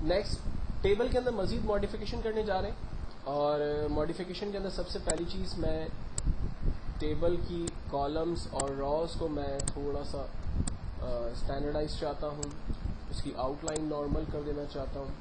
Next table کے اندر مزید modification کرنے جا رہے ہیں، اور ماڈیفیکیشن کے اندر سب سے پہلی چیز میں ٹیبل کی کالمز اور راز کو میں تھوڑا سا اسٹینڈرڈائز چاہتا ہوں، اس کی آؤٹ لائن نارمل کر دینا چاہتا ہوں.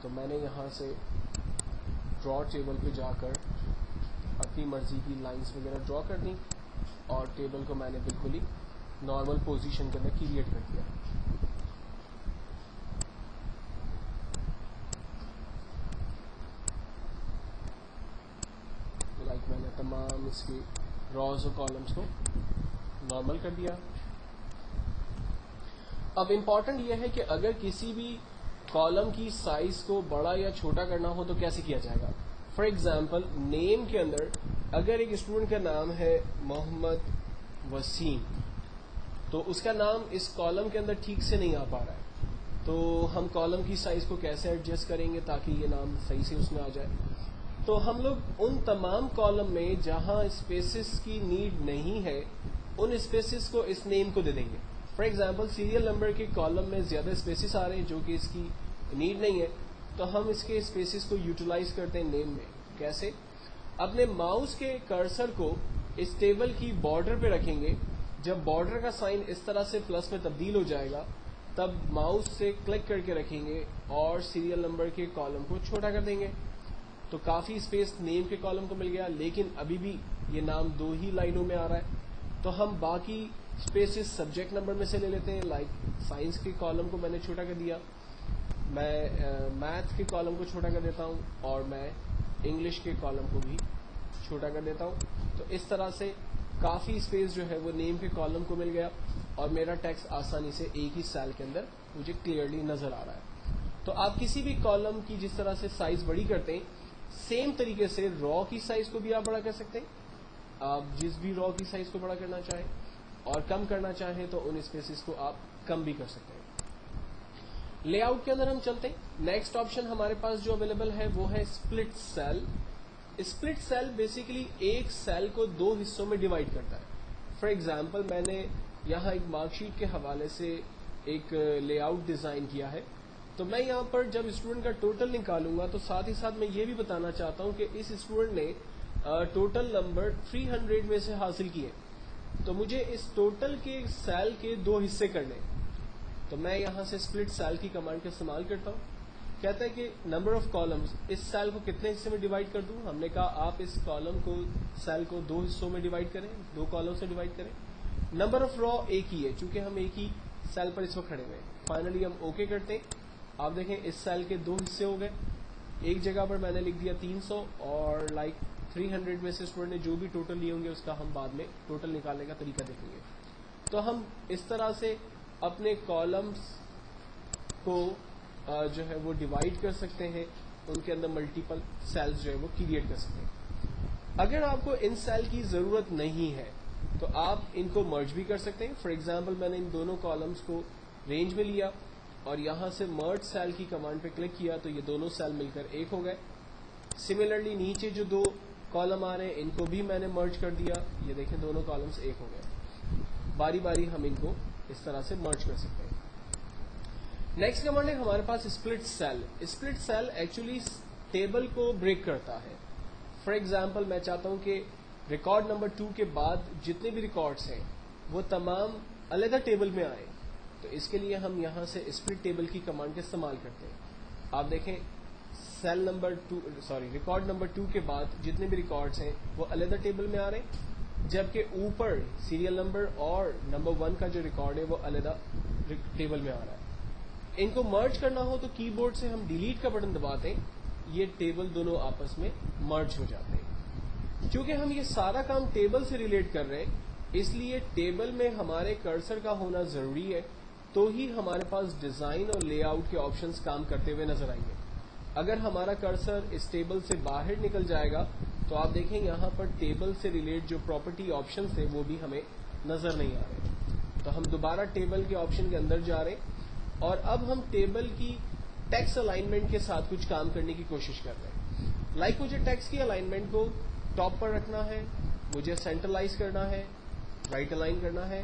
تو میں نے یہاں سے ڈرا ٹیبل پہ جا کر اپنی مرضی کی لائنز وغیرہ ڈرا کر دیں، اور ٹیبل کو میں نے بالکل ہی نارمل پوزیشن کے اندر کریٹ کر دیا. لائک میں نے تمام اس کے راز اور کالمز کو نارمل کر دیا. اب امپورٹنٹ یہ ہے کہ اگر کسی بھی کالم کی سائز کو بڑا یا چھوٹا کرنا ہو تو کیسے کیا جائے گا. فار ایگزامپل نیم کے اندر اگر ایک اسٹوڈنٹ کا نام ہے محمد وسیم، تو اس کا نام اس کالم کے اندر ٹھیک سے نہیں آ پا رہا ہے، تو ہم کالم کی سائز کو کیسے ایڈجسٹ کریں گے تاکہ یہ نام صحیح سے اس میں آ جائے. تو ہم لوگ ان تمام کالم میں جہاں اسپیسز کی نیڈ نہیں ہے ان اسپیسز کو اس نیم کو دے دیں گے. فار ایگزامپل سیریل نمبر کے کالم میں زیادہ اسپیسز آ رہے ہیں جو کہ اس کی نیڈ نہیں ہے، تو ہم اس کے اسپیسز کو یوٹیلائز کرتے ہیں نیم میں. کیسے؟ اپنے ماؤس کے کرسر کو اس ٹیبل کی بارڈر پہ رکھیں گے، جب بارڈر کا سائن اس طرح سے پلس میں تبدیل ہو جائے گا تب ماؤس سے کلک کر کے رکھیں گے اور سیریل نمبر کے کالم کو چھوٹا کر دیں گے. تو کافی اسپیس نیم کے کالم کو مل گیا، لیکن ابھی بھی یہ نام 2 ہی لائنوں میں آ رہا ہے. تو ہم باقی اسپیسز سبجیکٹ نمبر میں سے لے لیتے ہیں. لائک سائنس کے کالم کو میں نے چھوٹا کر دیا، میں میتھ کے کالم کو چھوٹا کر دیتا ہوں، اور میں انگلش کے کالم کو بھی چھوٹا کر دیتا ہوں. تو اس طرح سے کافی اسپیس جو ہے وہ نیم کے کالم کو مل گیا، اور میرا ٹیکسٹ آسانی سے ایک ہی سیل کے اندر مجھے کلیئرلی نظر آ رہا ہے. تو آپ کسی بھی کالم کی جس طرح سے سائز بڑی کرتے ہیں، سیم طریقے سے را کی سائز کو بھی آپ بڑا کر سکتے ہیں. آپ جس بھی را کی سائز کو بڑا کرنا چاہیں اور کم کرنا چاہیں تو ان اسپیسز کو آپ کم بھی کر سکتے ہیں. لے آؤٹ کے اندر ہم چلتے ہیں. نیکسٹ آپشن ہمارے پاس جو اویلیبل ہے وہ ہے split cell. Split cell basically ایک سیل کو 2 حصوں میں ڈیوائڈ کرتا ہے. فار ایگزامپل میں نے یہاں ایک مارک شیٹ کے حوالے سے ایک لے آؤٹ ڈیزائن کیا ہے. تو میں یہاں پر جب اسٹوڈنٹ کا ٹوٹل نکالوں گا تو ساتھ ہی ساتھ میں یہ بھی بتانا چاہتا ہوں کہ اس اسٹوڈنٹ نے ٹوٹل نمبر 300 میں سے حاصل کیے. تو مجھے اس ٹوٹل کے سیل کے 2 حصے کرنے، تو میں یہاں سے اسپلٹ سیل کی کمانڈ کا استعمال کرتا ہوں. کہتا ہے کہ نمبر آف کالمز، اس سیل کو کتنے حصے میں ڈیوائڈ کر دوں. ہم نے کہا آپ اس کالم کو سیل کو 2 حصوں میں ڈیوائڈ کریں، 2 کالم سے ڈیوائڈ کریں. نمبر آف را ایک ہی ہے چونکہ ہم ایک ہی سیل پر اس وقت کھڑے ہوئے. فائنلی ہم اوکے کرتے ہیں. آپ دیکھیں اس سیل کے 2 حصے ہو گئے. ایک جگہ پر میں نے لکھ دیا 300، اور لائک 300 میں سے اسٹوڈنٹ نے جو بھی ٹوٹل لیے ہوں گے اس کا ہم بعد میں ٹوٹل نکالنے کا طریقہ دیکھیں گے. تو ہم اس طرح سے اپنے کالمز کو جو ہے وہ ڈیوائڈ کر سکتے ہیں، ان کے اندر ملٹیپل سیلز جو ہے وہ کریٹ کر سکتے ہیں. اگر آپ کو ان سیل کی ضرورت نہیں ہے تو آپ ان کو مرج بھی کر سکتے ہیں. فار ایگزامپل میں نے ان دونوں کالمز کو رینج میں لیا اور یہاں سے مرج سیل کی کمانڈ پہ کلک کیا تو یہ دونوں سیل مل کر ایک ہو گئے. سملرلی نیچے جو 2 کالم آ رہے ہیں ان کو بھی میں نے مرج کر دیا، یہ دیکھیں دونوں کالمز ایک ہو گئے. باری باری ہم ان کو اس طرح سے مرج کر سکتے ہیں. نیکسٹ کمانڈ ہے ہمارے پاس split cell. Split cell actually table کو بریک کرتا ہے. فار ایگزامپل میں چاہتا ہوں کہ ریکارڈ نمبر 2 کے بعد جتنے بھی ریکارڈز ہیں وہ تمام علیحدہ ٹیبل میں آئیں. تو اس کے لیے ہم یہاں سے اسپلٹ ٹیبل کی کمانڈ کا استعمال کرتے ہیں. آپ دیکھیں ریکارڈ نمبر 2 کے بعد جتنے بھی ریکارڈز ہیں وہ علیحدہ ٹیبل میں آ رہے ہیں، جبکہ اوپر سیریل نمبر اور نمبر 1 کا جو ریکارڈ ہے وہ علیحدہ ٹیبل میں آ رہا ہے. ان کو مرج کرنا ہو تو کی بورڈ سے ہم ڈیلیٹ کا بٹن دباتے ہیں، یہ ٹیبل دونوں آپس میں مرج ہو جاتے ہیں. چونکہ ہم یہ سارا کام ٹیبل سے ریلیٹ کر رہے ہیں اس لیے ٹیبل میں ہمارے کرسر کا ہونا ضروری ہے، تو ہی ہمارے پاس ڈیزائن اور لے آؤٹ کے آپشنز کام کرتے ہوئے نظر آئیں گے. اگر ہمارا کرسر اس ٹیبل سے باہر نکل جائے گا تو آپ دیکھیں یہاں پر ٹیبل سے ریلیٹ جو پراپرٹی آپشنز تھے وہ بھی ہمیں نظر نہیں آ رہے. تو ہم دوبارہ ٹیبل کے آپشن کے اندر جا رہے ہیں اور اب ہم ٹیبل کی ٹیکسٹ الائنمنٹ کے ساتھ کچھ کام کرنے کی کوشش کر رہے ہیں. لائک مجھے ٹیکسٹ کی الائنمنٹ کو ٹاپ پر رکھنا ہے، مجھے سینٹرلائز کرنا ہے، رائٹ الائن کرنا ہے،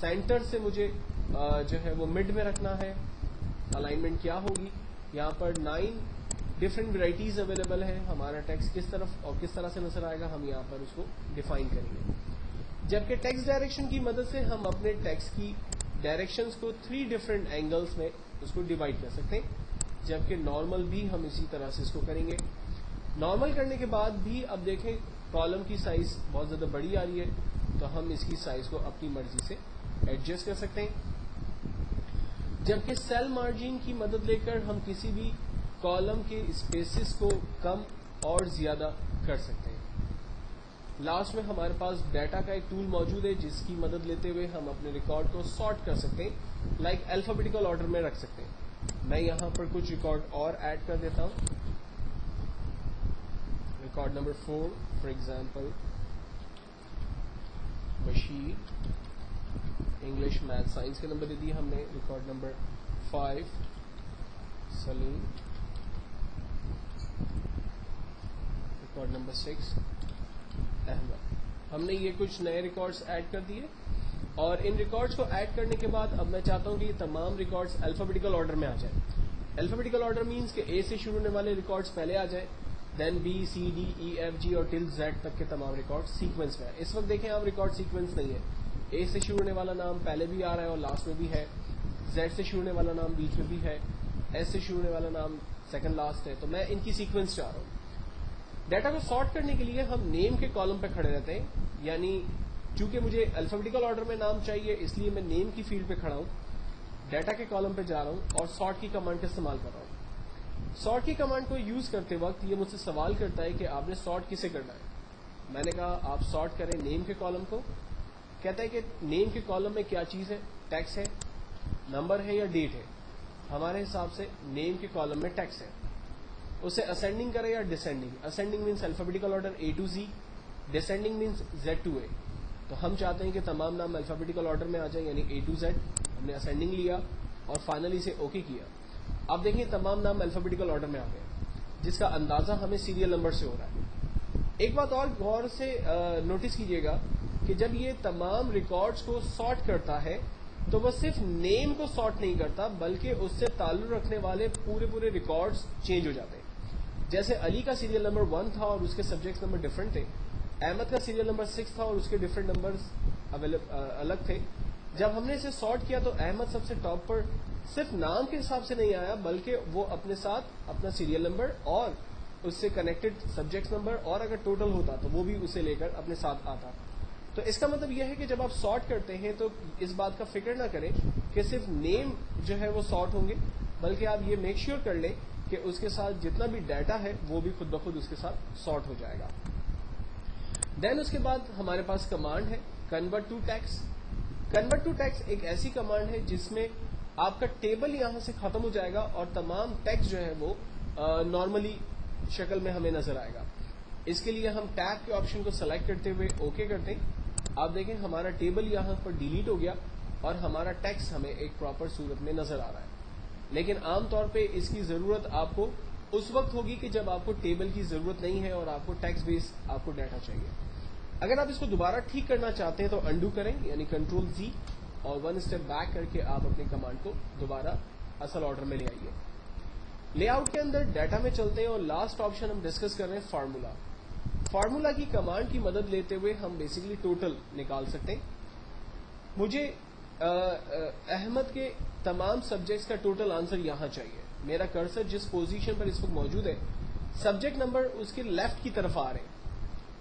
سینٹر سے مجھے جو ہے وہ مڈ میں رکھنا ہے. الائنمنٹ کیا ہوگی؟ یہاں پر 9 ڈفرینٹ ورائٹیز اویلیبل ہے. ہمارا ٹیکسٹ کس طرف اور کس طرح سے نظر آئے گا ہم یہاں پر اس کو ڈیفائن کریں گے. جبکہ ٹیکسٹ ڈائریکشن کی مدد سے ہم اپنے ٹیکسٹ کی ڈائریکشنز کو 3 ڈفرینٹ اینگلز میں اس کو ڈیوائڈ کر سکتے ہیں. جبکہ نارمل بھی ہم اسی طرح سے اس کو کریں گے. نارمل کرنے کے بعد بھی اب دیکھیں کالم کی سائز بہت زیادہ بڑی آ رہی ہے تو ہم اس کی سائز کو اپنی مرضی سے ایڈجسٹ کر سکتے ہیں. جبکہ سیل مارجن کی مدد لے کر ہم کسی بھی کالم کے اسپیسز کو کم اور زیادہ کر سکتے ہیں. لاسٹ میں ہمارے پاس ڈیٹا کا ایک ٹول موجود ہے جس کی مدد لیتے ہوئے ہم اپنے ریکارڈ کو سارٹ کر سکتے ہیں, لائک الفابیٹیکل آرڈر میں رکھ سکتے ہیں. میں یہاں پر کچھ ریکارڈ اور ایڈ کر دیتا ہوں. Record number 4 for example Bashir, English math science کے نمبر دے دیے ہم نے. ریکارڈ نمبر 5 سلیم, ریکارڈ نمبر 6 احمد. ہم نے یہ کچھ نئے ریکارڈز ایڈ کر دیے, اور ان ریکارڈز کو ایڈ کرنے کے بعد اب میں چاہتا ہوں کہ یہ تمام ریکارڈز الفابیٹیکل آرڈر میں آ جائیں. الفابیٹیکل آرڈر مینس کہ اے سے شروع ہونے والے ریکارڈز پہلے آ جائیں, then B C D E F G اور ٹل زیڈ تک کے تمام ریکارڈ سیکوینس میں. اس وقت دیکھیں آپ ریکارڈ سیکوینس نہیں ہے. اے سے شروع ہونے والا نام پہلے بھی آ رہا ہے اور لاسٹ میں بھی ہے, زیڈ سے شروع ہونے والا نام بیچ میں بھی ہے, ایس سے شروع ہونے والا نام سیکنڈ لاسٹ ہے. تو میں ان کی سیکوینس چاہ رہا ہوں. ڈیٹا کو سارٹ کرنے کے لیے ہم نیم کے کالم پہ کھڑے رہتے ہیں, یعنی چونکہ مجھے الفابیٹیکل آرڈر میں نام چاہیے اس لیے میں نیم کی فیلڈ پہ کھڑا ہوں, ڈیٹا کے کالم پہ جا رہا ہوں اور سارٹ کی کمانڈ کا استعمال کر رہا ہوں. سارٹ کی کمانڈ کو یوز کرتے وقت یہ مجھ سے سوال کرتا ہے کہ آپ نے سارٹ کسے کرنا ہے. میں نے کہا آپ سارٹ کریں نیم کے کالم کو. کہتا ہے کہ نیم کے کالم میں کیا چیز ہے, ٹیکسٹ ہے, نمبر ہے یا ڈیٹ ہے. ہمارے حساب سے نیم کے کالم میں ٹیکسٹ ہے. اسے اسینڈنگ کرے یا descending. Ascending means alphabetical order A to Z, descending means Z to A. تو ہم چاہتے ہیں کہ تمام نام الفابیٹیکل آرڈر میں آ جائیں, یعنی اے ٹو زیڈ. ہم نے اسینڈنگ لیا اور فائنلی اسے اوکے کیا. آپ دیکھیں تمام نام الفابیٹیکل آرڈر میں آ گئے, جس کا اندازہ ہمیں سیریل نمبر سے ہو رہا ہے. ایک بات اور غور سے نوٹس کیجئے گا کہ جب یہ تمام ریکارڈز کو سارٹ کرتا ہے تو وہ صرف نیم کو سارٹ نہیں کرتا بلکہ اس سے تعلق رکھنے والے پورے ریکارڈز چینج ہو جاتے ہیں. جیسے علی کا سیریل نمبر 1 تھا اور اس کے سبجیکٹس نمبر ڈفرینٹ تھے, احمد کا سیریل نمبر 6 تھا اور اس کے ڈفرینٹ نمبرز الگ تھے. جب ہم نے اسے سارٹ کیا تو احمد سب سے ٹاپ پر صرف نام کے حساب سے نہیں آیا بلکہ وہ اپنے ساتھ اپنا سیریل نمبر اور اس سے کنیکٹڈ سبجیکٹس نمبر, اور اگر ٹوٹل ہوتا تو وہ بھی اسے لے کر اپنے ساتھ آتا. تو اس کا مطلب یہ ہے کہ جب آپ سارٹ کرتے ہیں تو اس بات کا فکر نہ کریں کہ صرف نیم جو ہے وہ سارٹ ہوں گے, بلکہ آپ یہ میک شیور کر لیں کہ اس کے ساتھ جتنا بھی ڈیٹا ہے وہ بھی خود بخود اس کے ساتھ سارٹ ہو جائے گا. دین اس کے بعد ہمارے پاس کمانڈ ہے convert to text. Convert to text ایک ایسی کمانڈ ہے جس میں آپ کا ٹیبل یہاں سے ختم ہو جائے گا اور تمام ٹیکسٹ جو ہے وہ نارملی شکل میں ہمیں نظر آئے گا. اس کے لیے ہم ٹیب کے آپشن کو سلیکٹ کرتے ہوئے اوکے کرتے ہیں. آپ دیکھیں ہمارا ٹیبل یہاں پر ڈیلیٹ ہو گیا اور ہمارا ٹیکسٹ ہمیں ایک پراپر صورت میں نظر آ رہا ہے. لیکن عام طور پہ اس کی ضرورت آپ کو اس وقت ہوگی کہ جب آپ کو ٹیبل کی ضرورت نہیں ہے اور آپ کو ٹیکسٹ بیس آپ کو ڈیٹا چاہیے. اگر آپ اس کو دوبارہ ٹھیک کرنا چاہتے ہیں تو انڈو کریں, یعنی کنٹرول زی اور 1 اسٹیپ بیک کر کے آپ اپنی کمانڈ کو دوبارہ اصل آرڈر میں لے آئیے. لے آؤٹ کے اندر ڈیٹا میں چلتے ہیں اور لاسٹ آپشن ہم ڈسکس کر رہے ہیں فارمولا. فارمولا کی کمانڈ کی مدد لیتے ہوئے ہم بیسیکلی ٹوٹل نکال سکتے ہیں. مجھے احمد کے تمام سبجیکٹس کا ٹوٹل آنسر یہاں چاہیے. میرا کرسر جس پوزیشن پر اس وقت موجود ہے, سبجیکٹ نمبر اس کے لیفٹ کی طرف آ رہے ہیں.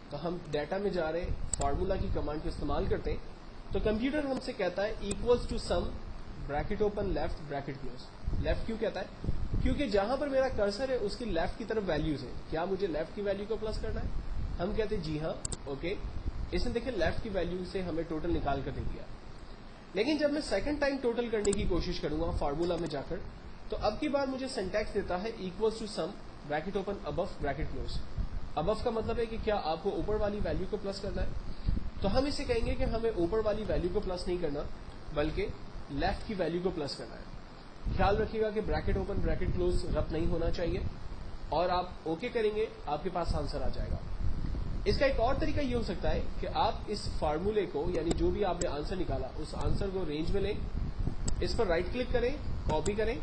تو ہم ڈیٹا میں جا رہے ہیں, فارمولا کی کمانڈ کو استعمال کرتے ہیں تو کمپیوٹر ہم سے کہتا ہے equals to sum bracket open left bracket close. Left کیوں کہتا ہے؟ کیونکہ جہاں پر میرا کرسر ہے اس کی لیفٹ کی طرف ویلیوز ہیں. کیا مجھے لیفٹ کی ویلیو کو پلس کرنا ہے؟ ہم کہتے ہیں جی ہاں, اوکے. اس نے دیکھیں لیفٹ کی ویلیو سے ہمیں ٹوٹل نکال کر دے دیا. لیکن جب میں سیکنڈ ٹائم ٹوٹل کرنے کی کوشش کروں گا فارمولا میں جا کر, تو اب کی بار مجھے سینٹیکس دیتا ہے equals to sum bracket open above bracket close. Above کا مطلب ہے کہ کیا آپ کو اوپر والی ویلیو کو پلس کرنا ہے. تو ہم اسے کہیں گے کہ ہمیں اوپر والی ویلیو کو پلس نہیں کرنا بلکہ لیفٹ کی ویلیو کو پلس کرنا ہے. خیال رکھیے گا کہ بریکٹ اوپن بریکٹ کلوز ربط نہیں ہونا چاہیے, اور آپ اوکے کریں گے آپ کے پاس آنسر آ جائے گا. اس کا ایک اور طریقہ یہ ہو سکتا ہے کہ آپ اس فارمولے کو یعنی جو بھی آپ نے آنسر نکالا اس آنسر کو رینج میں لیں, اس پر رائٹ کلک کریں, کاپی کریں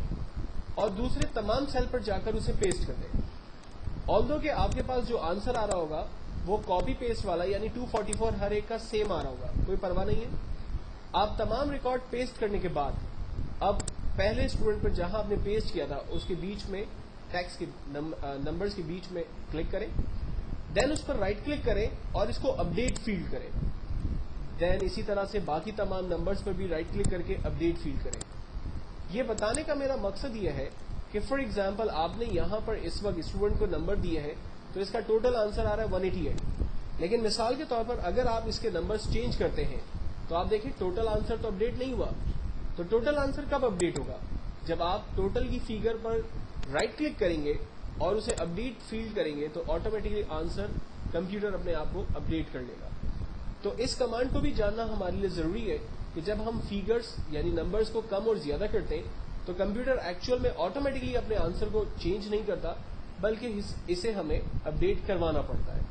اور دوسرے تمام سیل پر جا کر اسے پیسٹ کر دیں. آلدو کہ آپ کے پاس جو آنسر آ رہا ہوگا وہ کاپی پیسٹ والا یعنی 244 ہر ایک کا سیم آ رہا ہوگا, کوئی پرواہ نہیں ہے. آپ تمام ریکارڈ پیسٹ کرنے کے بعد اب پہلے اسٹوڈنٹ پر جہاں آپ نے پیسٹ کیا تھا اس کے بیچ میں ٹیکسٹ کے نمبرز کے بیچ میں کلک کریں, دین اس پر رائٹ کلک کریں اور اس کو اپڈیٹ فیلڈ کریں. دین اسی طرح سے باقی تمام نمبرز پر بھی رائٹ کلک کر کے اپڈیٹ فیلڈ کریں. یہ بتانے کا میرا مقصد یہ ہے کہ فار ایگزامپل آپ نے یہاں پر اس وقت اسٹوڈنٹ کو نمبر دیے ہیں تو اس کا ٹوٹل آنسر آ رہا ہے 188, لیکن مثال کے طور پر اگر آپ اس کے نمبرز چینج کرتے ہیں تو آپ دیکھیں ٹوٹل آنسر تو اپڈیٹ نہیں ہوا. تو ٹوٹل آنسر کب اپڈیٹ ہوگا؟ جب آپ ٹوٹل کی فیگر پر رائٹ کلک کریں گے اور اسے اپڈیٹ فیلڈ کریں گے تو آٹومیٹکلی آنسر کمپیوٹر اپنے آپ کو اپڈیٹ کر لے گا. تو اس کمانڈ کو بھی جاننا ہمارے لیے ضروری ہے کہ جب ہم فیگرز یعنی نمبرز کو کم اور زیادہ کرتے ہیں تو کمپیوٹر ایکچوئل میں آٹومیٹکلی اپنے آنسر کو چینج نہیں کرتا بلکہ اسے ہمیں اپڈیٹ کروانا پڑتا ہے.